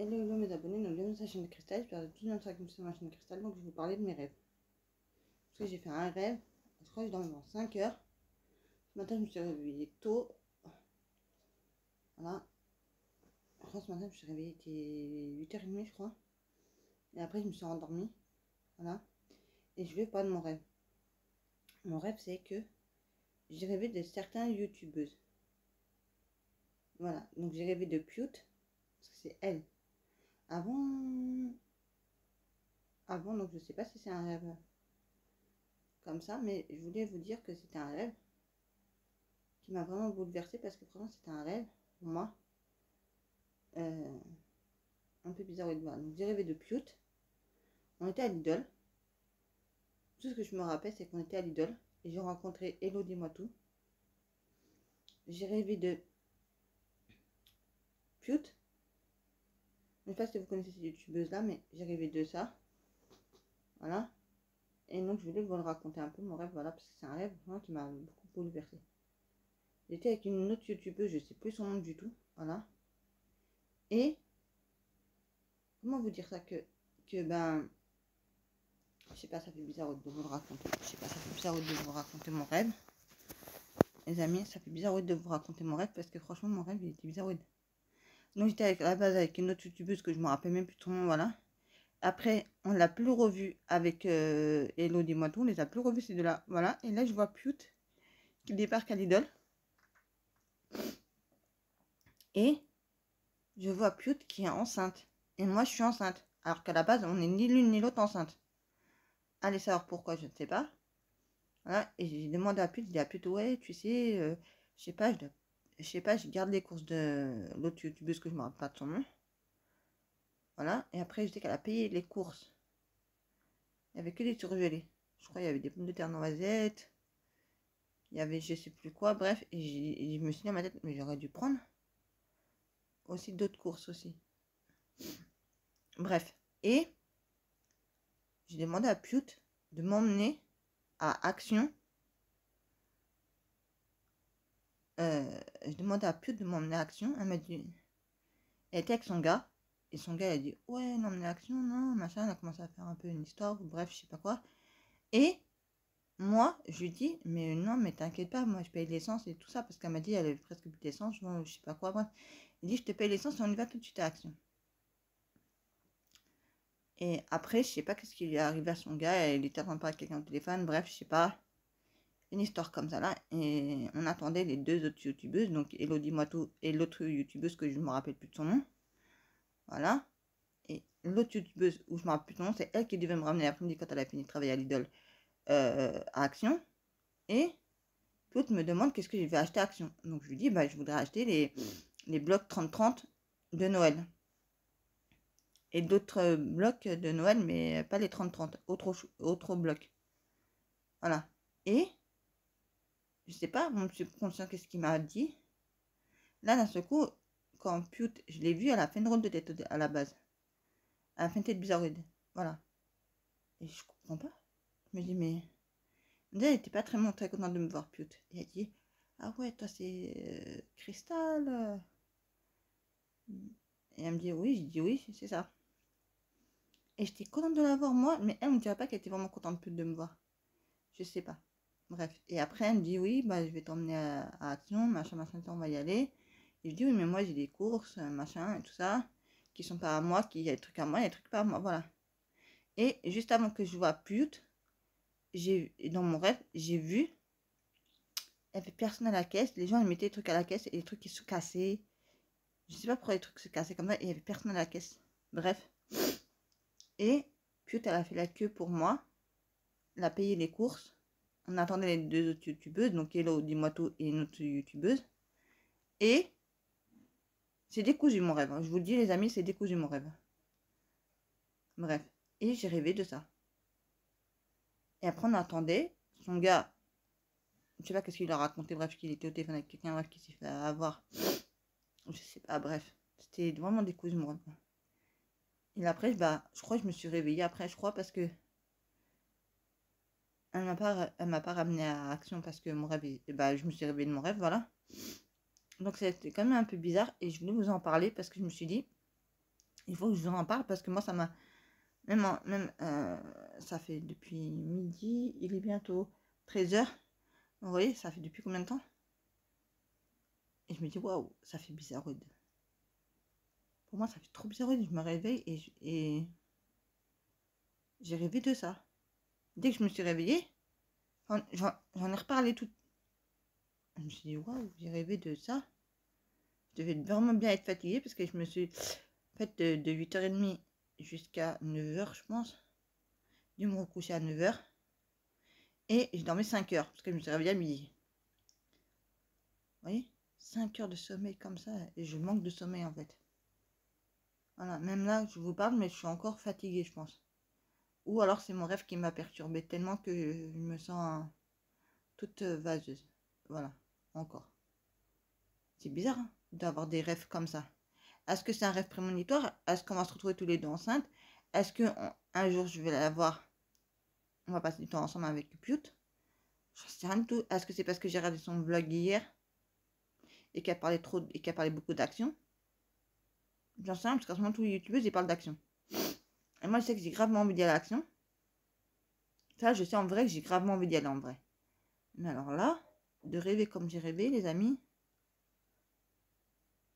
Hello, hello mes abonnés, donc bienvenue sur la chaîne de Cristal. J'espère que tout le monde sera sur ma chaîne de Cristal. Donc je vais vous parler de mes rêves. Parce que j'ai fait un rêve, je crois que je dormais pendant 5 heures. Ce matin je me suis réveillée tôt. Voilà. Je crois que ce matin je me suis réveillée, il était 8h30 je crois. Et après je me suis rendormie. Voilà. Et je vais parler de mon rêve. Mon rêve c'est que j'ai rêvé de certaines youtubeuses. Voilà. Donc j'ai rêvé de Pute. Parce que c'est elle. Avant, donc je sais pas si c'est un rêve comme ça, mais je voulais vous dire que c'était un rêve qui m'a vraiment bouleversée parce que franchement c'était un rêve pour moi un peu bizarre. Donc j'ai rêvé de Pute. On était à Lidl. Tout ce que je me rappelle c'est qu'on était à Lidl et j'ai rencontré Elodie Moitou. J'ai rêvé de Pute. Je ne sais pas si vous connaissez cette youtubeuse là, mais j'ai rêvé de ça. Voilà. Et donc je voulais vous le raconter un peu mon rêve, voilà, parce que c'est un rêve vraiment qui m'a beaucoup bouleversée. J'étais avec une autre youtubeuse, je sais plus son nom du tout, voilà. Et comment vous dire ça que ben, je sais pas, ça fait bizarre de vous le raconter. Je sais pas, ça fait bizarre de vous raconter mon rêve. Les amis, ça fait bizarre de vous raconter mon rêve parce que franchement mon rêve il était bizarre. Donc j'étais à la base avec une autre youtubeuse que je me rappelle même plus de son nom, voilà. Après, on l'a plus revu avec Elodie Moitou, on les a plus revus ces deux-là, voilà. Et là je vois Pute qui débarque à Lidl. Et je vois Pute qui est enceinte. Et moi je suis enceinte. Alors qu'à la base on n'est ni l'une ni l'autre enceinte. Allez savoir pourquoi, je ne sais pas. Voilà. Et j'ai demandé à Pute, je dis à Pute, ouais, tu sais, je sais pas, je garde les courses de l'autre youtubeuse que je me rappelle pas de son nom. Voilà. Et après, je dis qu'elle a payé les courses. Il n'y avait que des surgelés. Je crois qu'il y avait des pommes de terre noisettes. Il y avait je sais plus quoi. Bref. Et je me suis dit à ma tête, mais j'aurais dû prendre aussi d'autres courses aussi. Bref. Et j'ai demandé à Pute de m'emmener à Action. Je demandais à Pute de m'emmener à Action. Elle m'a dit, elle était avec son gars. Et son gars, il a dit, ouais, m'emmener à Action, non, machin. Elle a commencé à faire un peu une histoire. Bref, je sais pas quoi. Et moi, je lui dis, mais non, mais t'inquiète pas, moi je paye l'essence et tout ça, parce qu'elle m'a dit, elle avait presque plus d'essence, je sais pas quoi, bref. Il dit, je te paye l'essence et on y va tout de suite à Action. Et après, je sais pas qu'est-ce qui lui est arrivé à son gars, il était en train de parler avec quelqu'un au téléphone, bref, je sais pas. Une histoire comme ça là, et on attendait les deux autres youtubeuses, donc Elodie Moitou et l'autre youtubeuse que je me rappelle plus de son nom. Voilà. Et l'autre youtubeuse où je me rappelle plus de son nom, c'est elle qui devait me ramener l'après-midi quand elle a fini de travailler à Lidl à Action. Et Pute me demande qu'est-ce que je vais acheter à Action. Donc je lui dis, bah, je voudrais acheter les blocs 30-30 de Noël. Et d'autres blocs de Noël, mais pas les 30-30, autres blocs. Voilà. Et, je sais pas, mon subconscient, qu'est-ce qu'il m'a dit. Là, d'un seul coup, quand Pute, je l'ai vu, elle a fait une drôle de tête à la base. Elle a fait une tête bizarroïde. Voilà. Et je comprends pas. Je me dis, mais... Elle n'était pas très contente de me voir, Pute. Et elle dit, ah ouais, toi c'est Cristal. Et elle me dit oui, je dis oui, c'est ça. Et j'étais contente de la voir moi, mais elle me dirait pas qu'elle était vraiment contente de me voir. Je sais pas. Bref. Et après elle me dit oui, bah je vais t'emmener à Action, machin, machin, on va y aller. Et je dis oui, mais moi j'ai des courses, machin, et tout ça, qui sont pas à moi, qui y a des trucs à moi, il y a des trucs pas à moi, voilà. Et juste avant que je vois Pute, dans mon rêve, j'ai vu, il n'y avait personne à la caisse, les gens ils mettaient des trucs à la caisse et les trucs qui se cassaient. Je sais pas pourquoi les trucs se cassaient comme ça, et il n'y avait personne à la caisse. Bref. Et Pute, elle a fait la queue pour moi. Elle a payé les courses. On attendait les deux autres youtubeuses, donc Elodie Moitou et une autre youtubeuse. Et c'est décousu mon rêve. Je vous le dis les amis, c'est décousu mon rêve. Bref. Et j'ai rêvé de ça. Et après on attendait. Son gars, je sais pas qu'est-ce qu'il a raconté, bref, qu'il était au téléphone avec quelqu'un, bref, qui s'est fait avoir. Je sais pas, bref. C'était vraiment décousu mon rêve. Et après, bah, je crois que je me suis réveillée après, je crois, parce que elle m'a pas ramené à Action parce que mon rêve, bah, je me suis réveillée de mon rêve, voilà. Donc c'était quand même un peu bizarre et je voulais vous en parler parce que je me suis dit, Il faut que je vous en parle parce que moi, ça m'a... Même ça fait depuis midi, il est bientôt 13h. Vous voyez, ça fait depuis combien de temps? Et je me dis, waouh, ça fait bizarroïde. Pour moi, ça fait trop bizarroïde. Je me réveille et j'ai rêvé de ça. Dès que je me suis réveillée, j'en ai reparlé tout. Je me suis dit, waouh, j'ai rêvé de ça. Je devais vraiment bien être fatiguée parce que je me suis... En fait, de 8h30 jusqu'à 9h, je pense. Dû me recoucher à 9h. Et j'ai dormi 5 heures parce que je me suis réveillée à midi. Vous voyez, 5 heures de sommeil comme ça. Et je manque de sommeil en fait. Voilà, même là, je vous parle, mais je suis encore fatiguée, je pense. Ou alors c'est mon rêve qui m'a perturbée tellement que je me sens toute vaseuse. Voilà, encore. C'est bizarre hein, d'avoir des rêves comme ça. Est-ce que c'est un rêve prémonitoire? Est-ce qu'on va se retrouver tous les deux enceintes? Est-ce que un jour je vais la voir? On va passer du temps ensemble avec Piot? Je sais rien du tout. Est-ce que c'est parce que j'ai regardé son vlog hier et qu'elle parlait trop et qu'elle parlait beaucoup d'action? J'en sais rien parce qu'en ce moment tous les youtubeurs ils parlent d'action. Et moi je sais que j'ai gravement envie d'y aller à l'action. Ça je sais en vrai que j'ai gravement envie d'y aller en vrai. Mais alors là, de rêver comme j'ai rêvé les amis.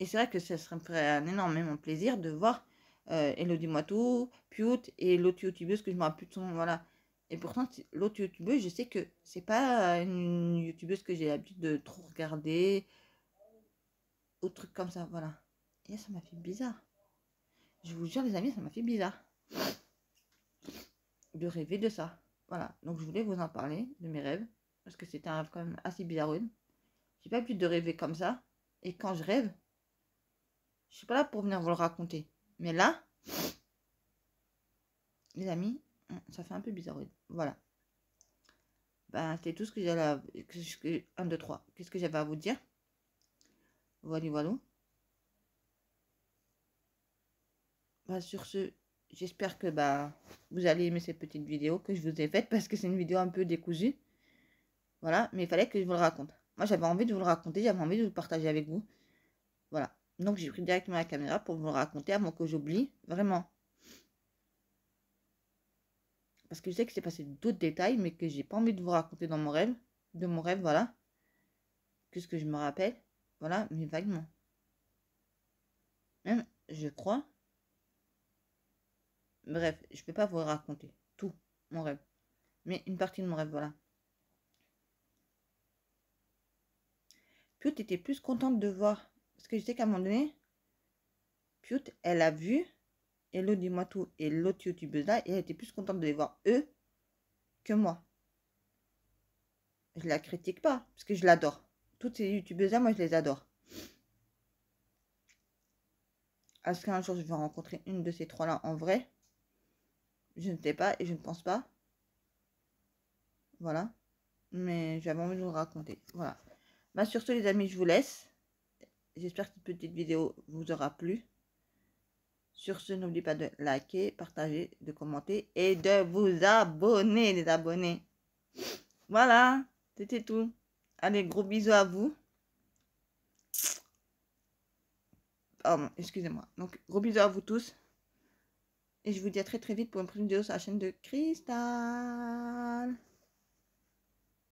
Et c'est vrai que ça serait me ferait un énormément plaisir de voir Elodie Moitou, Piot et l'autre youtubeuse que je me rappelle plus de son nom, voilà. Et pourtant, l'autre youtubeuse, je sais que c'est pas une youtubeuse que j'ai l'habitude de trop regarder. Ou truc comme ça, voilà. Et ça m'a fait bizarre. Je vous jure les amis, ça m'a fait bizarre. De rêver de ça. Voilà, donc je voulais vous en parler, de mes rêves. Parce que c'était un rêve quand même assez bizarroïde. J'ai pas l'habitude de rêver comme ça. Et quand je rêve, je suis pas là pour venir vous le raconter. Mais là, les amis, ça fait un peu bizarroïde. Voilà. Ben, c'est tout ce que j'avais à... 1, 2, 3. Qu'est-ce que j'avais à vous dire? Voilà, voilà. Ben, sur ce, j'espère que bah, vous allez aimer cette petite vidéo que je vous ai faite parce que c'est une vidéo un peu décousue. Voilà, mais il fallait que je vous le raconte. Moi, j'avais envie de vous le raconter, j'avais envie de le partager avec vous. Voilà. Donc, j'ai pris directement la caméra pour vous le raconter avant que j'oublie. Vraiment. Parce que je sais que c'est passé d'autres détails, mais que j'ai pas envie de vous raconter dans mon rêve. De mon rêve, voilà. Que ce que je me rappelle. Voilà, mais vaguement. Même, je crois. Bref, je peux pas vous raconter tout mon rêve. Mais une partie de mon rêve, voilà. Piot était plus contente de voir. Parce que je sais qu'à un moment donné, Piot, elle a vu Elodie Moitou et l'autre youtubeuse là, et elle était plus contente de les voir eux que moi. Je la critique pas, parce que je l'adore. Toutes ces youtubeuses là, moi je les adore. Est-ce qu'un jour je vais rencontrer une de ces trois là en vrai? Je ne sais pas et je ne pense pas. Voilà. Mais j'avais envie de vous le raconter. Voilà. Bah, sur ce les amis, je vous laisse. J'espère que cette petite vidéo vous aura plu. Sur ce, n'oubliez pas de liker, partager, de commenter et de vous abonner, les abonnés. Voilà, c'était tout. Allez, gros bisous à vous. Pardon, excusez-moi. Donc, gros bisous à vous tous. Et je vous dis à très très vite pour une prochaine vidéo sur la chaîne de Cristal.